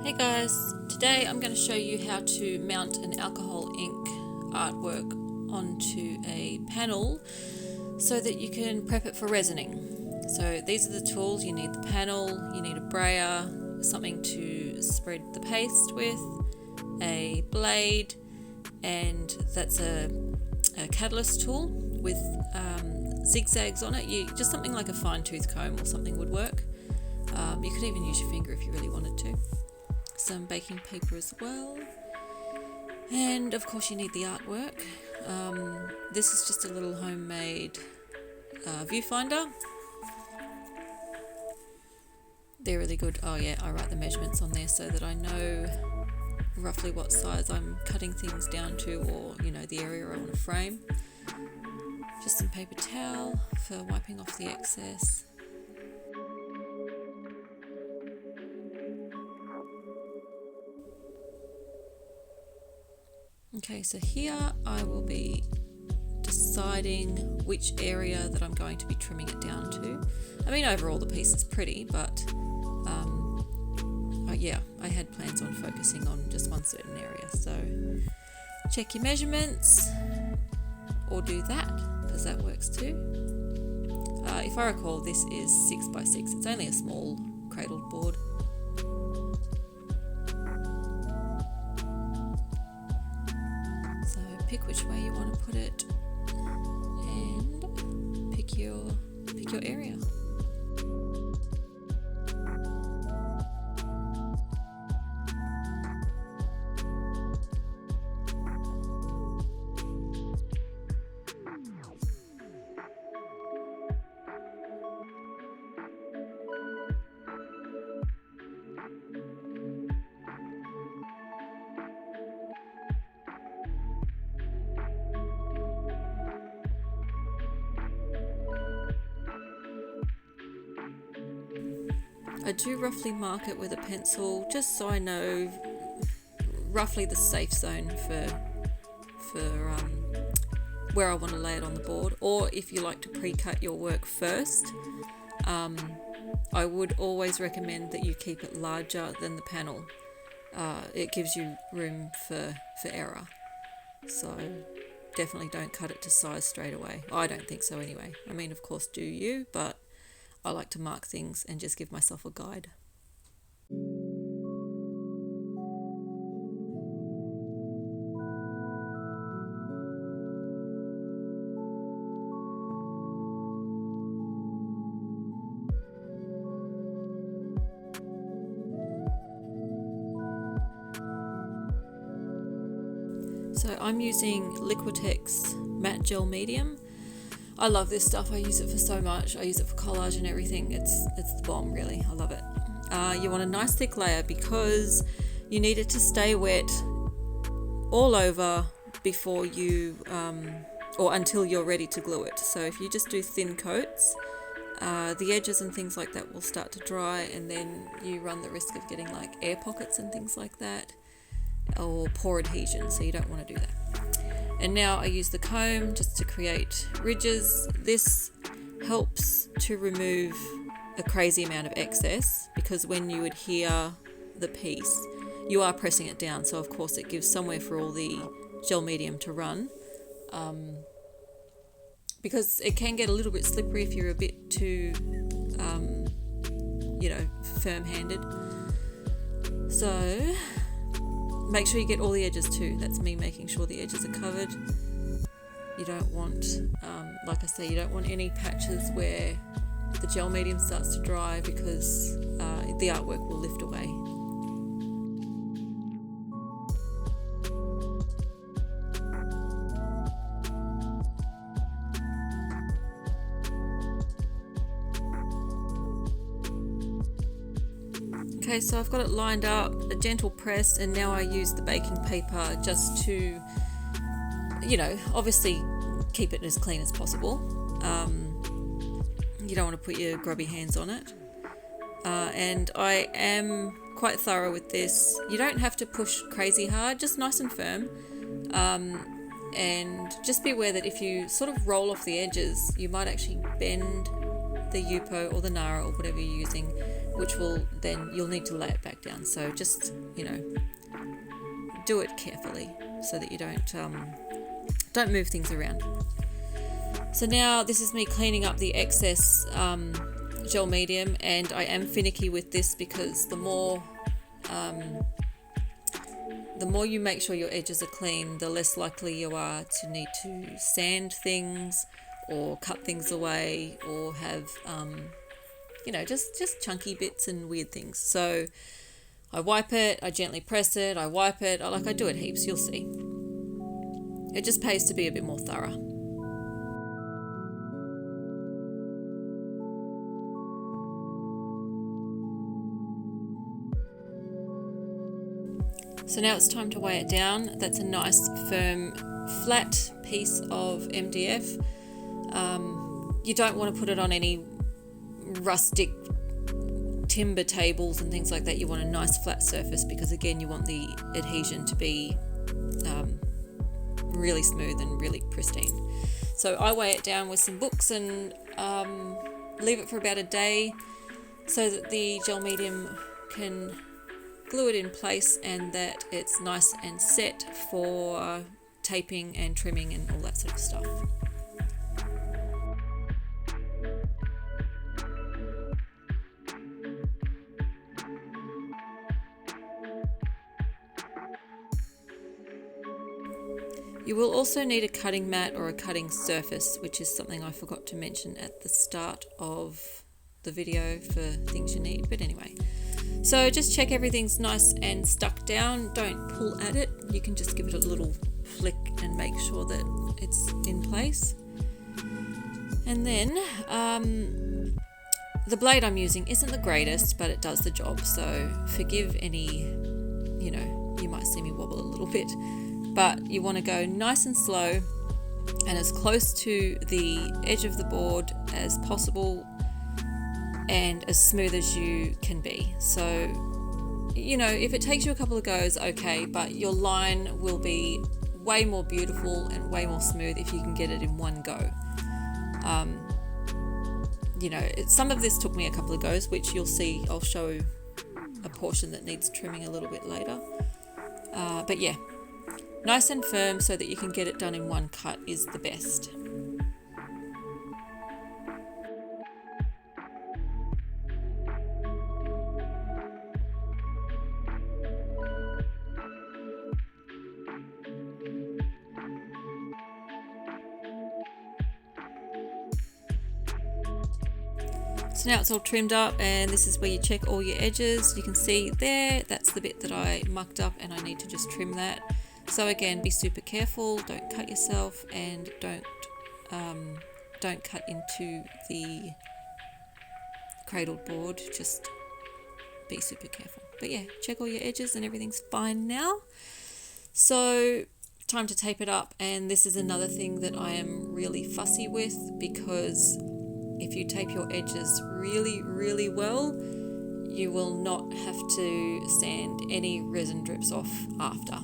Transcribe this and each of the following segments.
Hey guys, today I'm going to show you how to mount an alcohol ink artwork onto a panel so that you can prep it for resining. So these are the tools. You need the panel, you need a brayer, something to spread the paste with, a blade, and that's a catalyst tool with zigzags on it. Just something like a fine tooth comb or something would work. You could even use your finger if you really wanted to. Some baking paper as well, and of course you need the artwork. This is just a little homemade viewfinder. They're really good. Oh yeah, I write the measurements on there so that I know roughly what size I'm cutting things down to, or the area I want to frame. Just some paper towel for wiping off the excess. Okay, so here I will be deciding which area that I'm going to be trimming it down to. I mean, overall the piece is pretty, but yeah, I had plans on focusing on just one certain area. So check your measurements, or do that, because that works too. If I recall, this is 6x6. It's only a small cradled board. Pick which way you want to put it and pick your area. I do roughly mark it with a pencil just so I know roughly the safe zone for where I want to lay it on the board. Or if you like to pre-cut your work first, I would always recommend that you keep it larger than the panel. It gives you room for error, so definitely don't cut it to size straight away. I don't think so anyway. I mean, of course do you, but I like to mark things and just give myself a guide. So I'm using Liquitex matte gel medium. I love this stuff. I use it for so much. I use it for collage and everything. It's the bomb, really. I love it. You want a nice thick layer because you need it to stay wet all over before you, or until you're ready to glue it. So if you just do thin coats, the edges and things like that will start to dry, and then you run the risk of getting like air pockets and things like that, or poor adhesion. So you don't want to do that. And now I use the comb just to create ridges. This helps to remove a crazy amount of excess, because when you adhere the piece, you are pressing it down. So of course it gives somewhere for all the gel medium to run, because it can get a little bit slippery if you're a bit too, firm-handed. So make sure you get all the edges too. That's me making sure the edges are covered. You don't want, like I say, you don't want any patches where the gel medium starts to dry, because the artwork will lift away. Okay, so I've got it lined up, a gentle press, and now I use the baking paper just to, obviously keep it as clean as possible. You don't want to put your grubby hands on it. And I am quite thorough with this. You don't have to push crazy hard, just nice and firm. And just be aware that if you sort of roll off the edges, you might actually bend the Yupo or the Nara or whatever you're using, which will then you'll need to lay it back down. So just, you know, do it carefully so that you don't move things around. So now this is me cleaning up the excess gel medium, and I am finicky with this because the more you make sure your edges are clean, the less likely you are to need to sand things or cut things away or have, you know, just chunky bits and weird things. So I wipe it, I gently press it, I wipe it, I do it heaps, you'll see. It just pays to be a bit more thorough. So now it's time to weigh it down. That's a nice firm flat piece of MDF. You don't want to put it on any rustic timber tables and things like that. You want a nice flat surface because again you want the adhesion to be really smooth and really pristine. So I weigh it down with some books and leave it for about a day so that the gel medium can glue it in place and that it's nice and set for taping and trimming and all that sort of stuff. You will also need a cutting mat or a cutting surface, which is something I forgot to mention at the start of the video for things you need, but anyway. So just check everything's nice and stuck down. Don't pull at it. You can just give it a little flick and make sure that it's in place. And then the blade I'm using isn't the greatest, but it does the job. So forgive any, you know, you might see me wobble a little bit, but you want to go nice and slow and as close to the edge of the board as possible and as smooth as you can be. So, you know, if it takes you a couple of goes, okay, but your line will be way more beautiful and way more smooth if you can get it in one go. You know, some of this took me a couple of goes, which you'll see, I'll show a portion that needs trimming a little bit later. But yeah, nice and firm so that you can get it done in one cut is the best. So now it's all trimmed up, and this is where you check all your edges. You can see there, that's the bit that I mucked up and I need to just trim that. So again, be super careful, don't cut yourself, and don't cut into the cradled board, just be super careful. But yeah, check all your edges and everything's fine now. So time to tape it up, and this is another thing that I am really fussy with, because if you tape your edges really, really well, you will not have to sand any resin drips off after.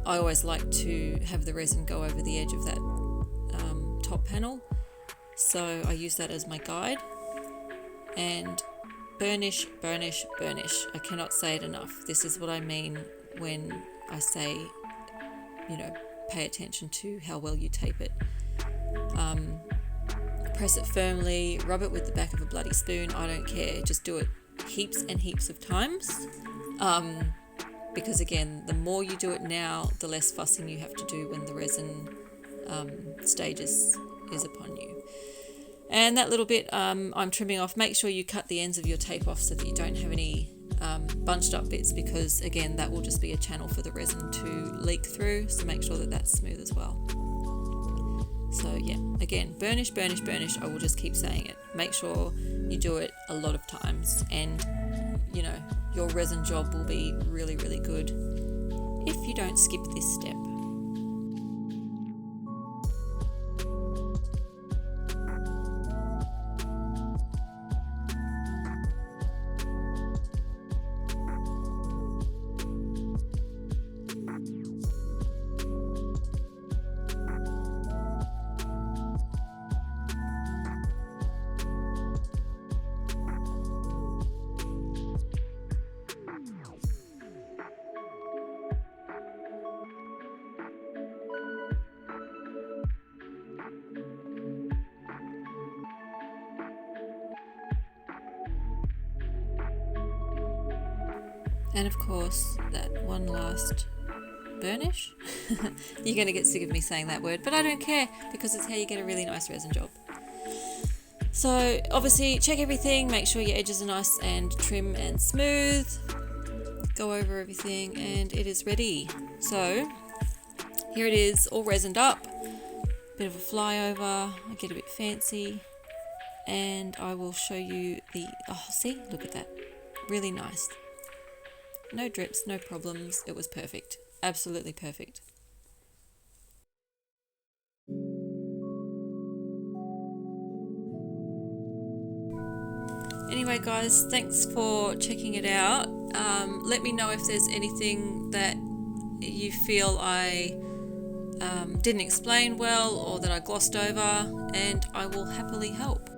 I always like to have the resin go over the edge of that top panel, so I use that as my guide. And burnish, burnish, burnish. I cannot say it enough. This is what I mean when I say, you know, pay attention to how well you tape it. Press it firmly, rub it with the back of a bloody spoon, I don't care, just do it heaps and heaps of times. Because again, the more you do it now, the less fussing you have to do when the resin stage is upon you. And that little bit I'm trimming off. Make sure you cut the ends of your tape off so that you don't have any bunched up bits, because again, that will just be a channel for the resin to leak through, so make sure that that's smooth as well. So yeah, again, burnish, burnish, burnish. I will just keep saying it. Make sure you do it a lot of times, and you know, your resin job will be really, really good if you don't skip this step. And of course, that one last burnish. You're going to get sick of me saying that word, but I don't care because it's how you get a really nice resin job. So obviously check everything, make sure your edges are nice and trim and smooth. Go over everything and it is ready. So here it is, all resined up. Bit of a flyover, I get a bit fancy. And I will show you the, oh see, look at that. Really nice. No drips, no problems, it was perfect. Absolutely perfect. Anyway guys, thanks for checking it out. Let me know if there's anything that you feel I didn't explain well or that I glossed over, and I will happily help.